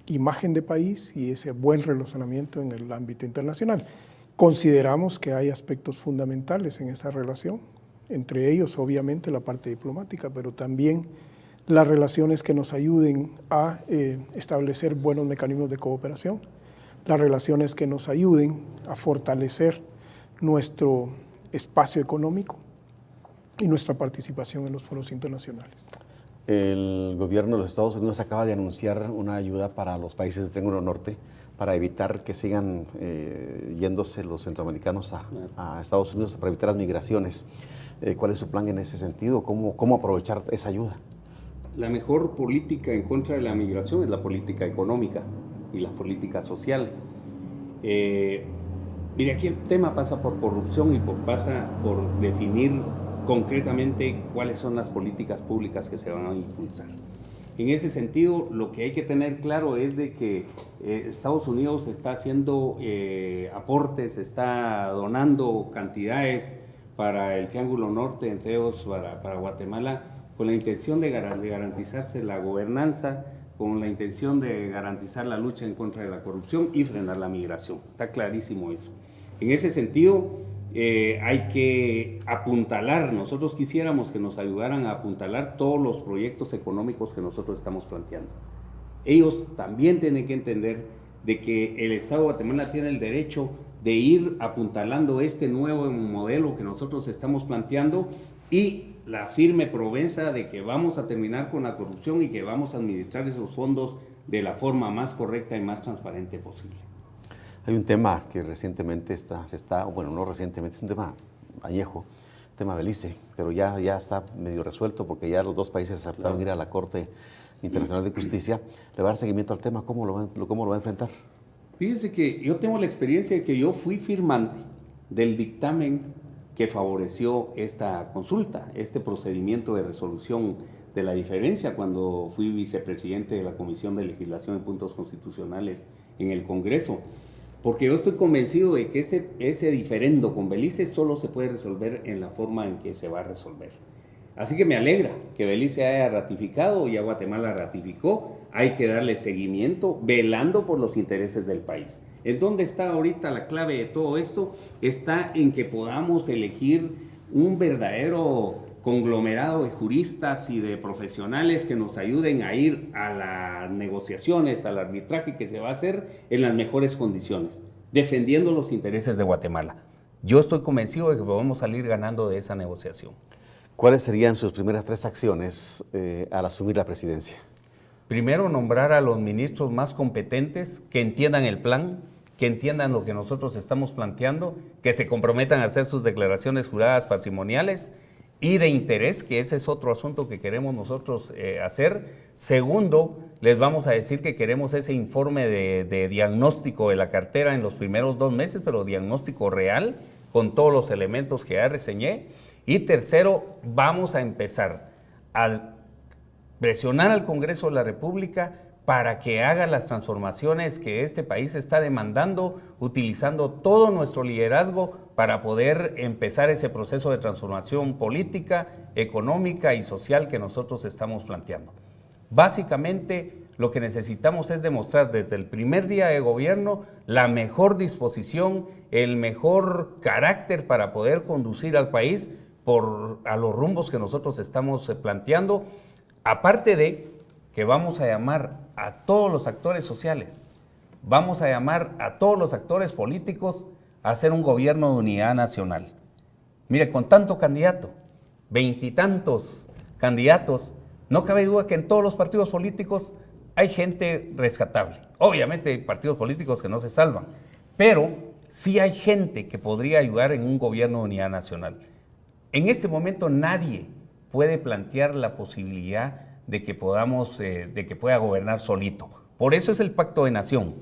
imagen de país y ese buen relacionamiento en el ámbito internacional. Consideramos que hay aspectos fundamentales en esa relación, entre ellos obviamente la parte diplomática, pero también las relaciones que nos ayuden a establecer buenos mecanismos de cooperación, las relaciones que nos ayuden a fortalecer nuestro espacio económico y nuestra participación en los foros internacionales. El gobierno de los Estados Unidos acaba de anunciar una ayuda para los países del Triángulo Norte para evitar que sigan yéndose los centroamericanos a Estados Unidos, para evitar las migraciones. ¿Cuál es su plan en ese sentido? ¿Cómo aprovechar esa ayuda? La mejor política en contra de la migración es la política económica y la política social. Mire, aquí el tema pasa por corrupción y pasa por definir concretamente cuáles son las políticas públicas que se van a impulsar. En ese sentido, lo que hay que tener claro es de que Estados Unidos está haciendo aportes, está donando cantidades para el Triángulo Norte, entre ellos para Guatemala, con la intención de garantizarse la gobernanza, con la intención de garantizar la lucha en contra de la corrupción y frenar la migración. Está clarísimo eso. En ese sentido, hay que apuntalar, nosotros quisiéramos que nos ayudaran a apuntalar todos los proyectos económicos que nosotros estamos planteando. Ellos también tienen que entender de que el Estado de Guatemala tiene el derecho de ir apuntalando este nuevo modelo que nosotros estamos planteando y la firme promesa de que vamos a terminar con la corrupción y que vamos a administrar esos fondos de la forma más correcta y más transparente posible. Hay un tema que recientemente no recientemente, es un tema añejo, el tema Belice, pero ya está medio resuelto porque ya los dos países aceptaron ir a la Corte Internacional de Justicia. ¿Le va a dar seguimiento al tema? ¿Cómo lo va a enfrentar? Fíjese que yo tengo la experiencia de que yo fui firmante del dictamen que favoreció esta consulta, este procedimiento de resolución de la diferencia cuando fui vicepresidente de la Comisión de Legislación y Puntos Constitucionales en el Congreso, porque yo estoy convencido de que ese diferendo con Belice solo se puede resolver en la forma en que se va a resolver. Así que me alegra que Belice haya ratificado, ya Guatemala ratificó, hay que darle seguimiento, velando por los intereses del país. ¿En dónde está ahorita la clave de todo esto? Está en que podamos elegir un verdadero conglomerado de juristas y de profesionales que nos ayuden a ir a las negociaciones, al arbitraje que se va a hacer en las mejores condiciones, defendiendo los intereses de Guatemala. Yo estoy convencido de que podemos salir ganando de esa negociación. ¿Cuáles serían sus primeras 3 acciones al asumir la presidencia? Primero, nombrar a los ministros más competentes que entiendan el plan, que entiendan lo que nosotros estamos planteando, que se comprometan a hacer sus declaraciones juradas patrimoniales y de interés, que ese es otro asunto que queremos nosotros hacer. Segundo, les vamos a decir que queremos ese informe de diagnóstico de la cartera en los primeros 2 meses, pero diagnóstico real, con todos los elementos que ya reseñé. Y tercero, vamos a empezar a presionar al Congreso de la República para que haga las transformaciones que este país está demandando, utilizando todo nuestro liderazgo para poder empezar ese proceso de transformación política, económica y social que nosotros estamos planteando. Básicamente, lo que necesitamos es demostrar desde el primer día de gobierno la mejor disposición, el mejor carácter para poder conducir al país a los rumbos que nosotros estamos planteando, aparte de que vamos a llamar a todos los actores sociales, vamos a llamar a todos los actores políticos a hacer un gobierno de unidad nacional. Mire, con tanto candidato, 20 y tantos candidatos, no cabe duda que en todos los partidos políticos hay gente rescatable. Obviamente hay partidos políticos que no se salvan, pero sí hay gente que podría ayudar en un gobierno de unidad nacional. En este momento nadie puede plantear la posibilidad de que pueda gobernar solito. Por eso es el Pacto de Nación.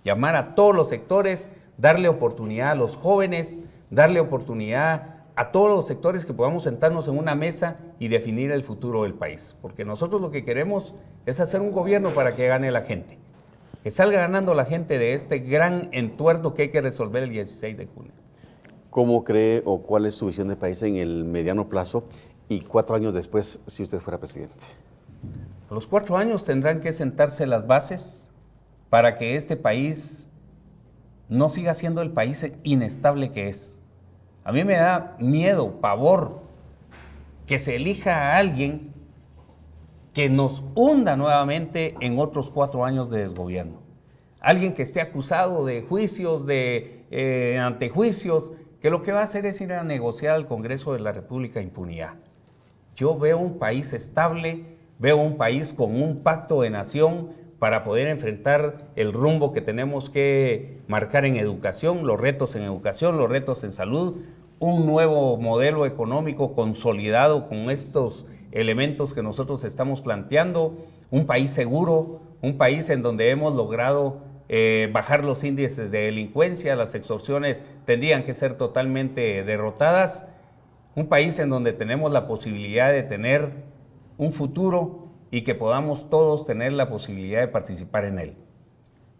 Llamar a todos los sectores, darle oportunidad a los jóvenes, darle oportunidad a todos los sectores que podamos sentarnos en una mesa y definir el futuro del país. Porque nosotros lo que queremos es hacer un gobierno para que gane la gente. Que salga ganando la gente de este gran entuerto que hay que resolver el 16 de junio. ¿Cómo cree o cuál es su visión de país en el mediano plazo y 4 años después si usted fuera presidente? A los 4 años tendrán que sentarse las bases para que este país no siga siendo el país inestable que es. A mí me da miedo, pavor, que se elija a alguien que nos hunda nuevamente en otros 4 años de desgobierno. Alguien que esté acusado de juicios, de antejuicios, que lo que va a hacer es ir a negociar al Congreso de la República impunidad. Yo veo un país estable, veo un país con un pacto de nación para poder enfrentar el rumbo que tenemos que marcar en educación, los retos en educación, los retos en salud, un nuevo modelo económico consolidado con estos elementos que nosotros estamos planteando, un país seguro, un país en donde hemos logrado bajar los índices de delincuencia, las extorsiones tendrían que ser totalmente derrotadas, un país en donde tenemos la posibilidad de tener un futuro y que podamos todos tener la posibilidad de participar en él.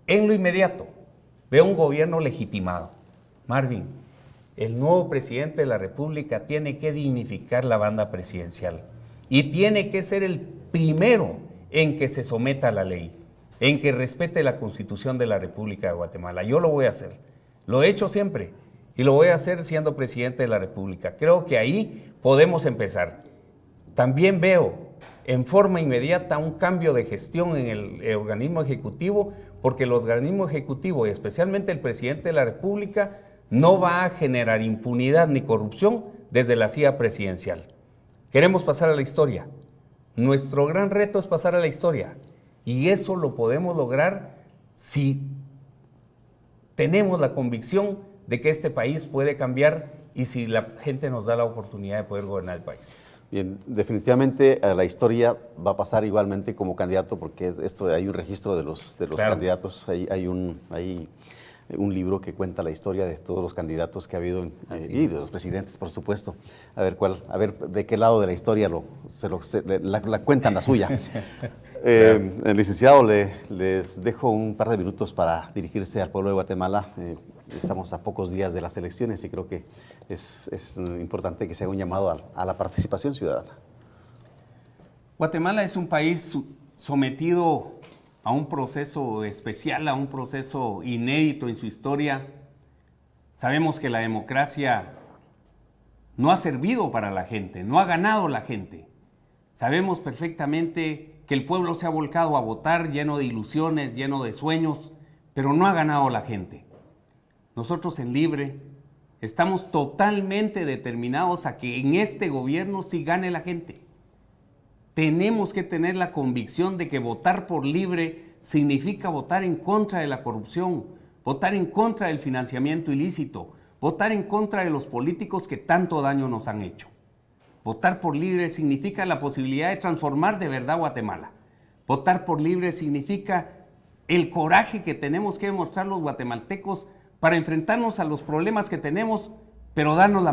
En lo inmediato, veo un gobierno legitimado. Marvin, el nuevo presidente de la República tiene que dignificar la banda presidencial y tiene que ser el primero en que se someta a la ley, en que respete la Constitución de la República de Guatemala. Yo lo voy a hacer, lo he hecho siempre y lo voy a hacer siendo presidente de la República. Creo que ahí podemos empezar. También veo en forma inmediata un cambio de gestión en el organismo ejecutivo, porque el organismo ejecutivo y especialmente el presidente de la República no va a generar impunidad ni corrupción desde la silla presidencial. Queremos pasar a la historia. Nuestro gran reto es pasar a la historia y eso lo podemos lograr si tenemos la convicción de que este país puede cambiar y si la gente nos da la oportunidad de poder gobernar el país. Bien, definitivamente a la historia va a pasar igualmente como candidato porque hay un registro de los claro. Candidatos, hay un libro que cuenta la historia de todos los candidatos que ha habido y de los presidentes, por supuesto. A ver de qué lado de la historia la cuentan la suya. Licenciado, les dejo un par de minutos para dirigirse al pueblo de Guatemala. Estamos a pocos días de las elecciones y creo que es importante que se haga un llamado a la participación ciudadana. Guatemala es un país sometido a un proceso especial, a un proceso inédito en su historia. Sabemos que la democracia no ha servido para la gente, no ha ganado la gente. Sabemos perfectamente que el pueblo se ha volcado a votar lleno de ilusiones, lleno de sueños, pero no ha ganado la gente. Nosotros en Libre estamos totalmente determinados a que en este gobierno sí gane la gente. Tenemos que tener la convicción de que votar por Libre significa votar en contra de la corrupción, votar en contra del financiamiento ilícito, votar en contra de los políticos que tanto daño nos han hecho. Votar por libre significa la posibilidad de transformar de verdad Guatemala. Votar por libre significa el coraje que tenemos que demostrar los guatemaltecos para enfrentarnos a los problemas que tenemos, pero darnos la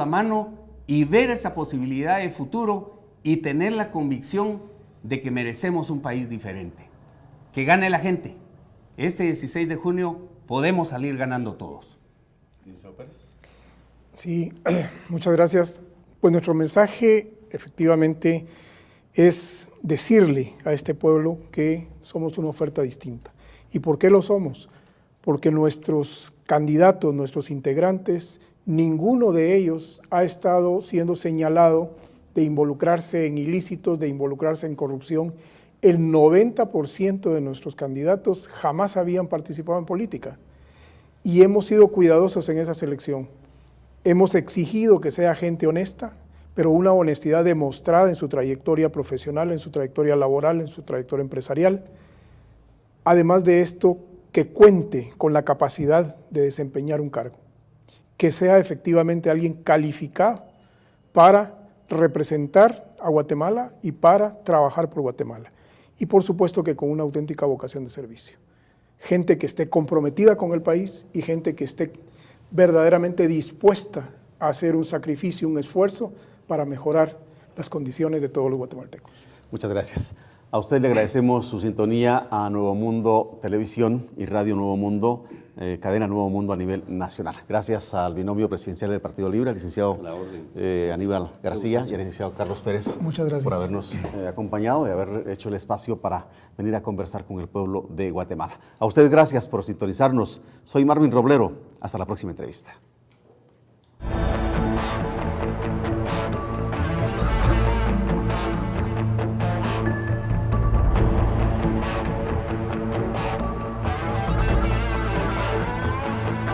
mano y ver esa posibilidad de futuro y tener la convicción de que merecemos un país diferente. Que gane la gente. Este 16 de junio podemos salir ganando todos. Licenciado Pérez. Sí, muchas gracias. Pues nuestro mensaje efectivamente es decirle a este pueblo que somos una oferta distinta. ¿Y por qué lo somos? Porque nuestros candidatos, nuestros integrantes, ninguno de ellos ha estado siendo señalado de involucrarse en ilícitos, de involucrarse en corrupción. El 90% de nuestros candidatos jamás habían participado en política y hemos sido cuidadosos en esa selección. Hemos exigido que sea gente honesta, pero una honestidad demostrada en su trayectoria profesional, en su trayectoria laboral, en su trayectoria empresarial. Además de esto, que cuente con la capacidad de desempeñar un cargo, que sea efectivamente alguien calificado para representar a Guatemala y para trabajar por Guatemala. Y por supuesto que con una auténtica vocación de servicio. Gente que esté comprometida con el país y gente que esté verdaderamente dispuesta a hacer un sacrificio, un esfuerzo para mejorar las condiciones de todos los guatemaltecos. Muchas gracias. A usted le agradecemos su sintonía a Nuevo Mundo Televisión y Radio Nuevo Mundo, cadena Nuevo Mundo a nivel nacional. Gracias al binomio presidencial del Partido Libre, al licenciado Aníbal García y al licenciado Carlos Pérez. Muchas gracias por habernos acompañado y haber hecho el espacio para venir a conversar con el pueblo de Guatemala. A ustedes gracias por sintonizarnos. Soy Marvin Roblero. Hasta la próxima entrevista.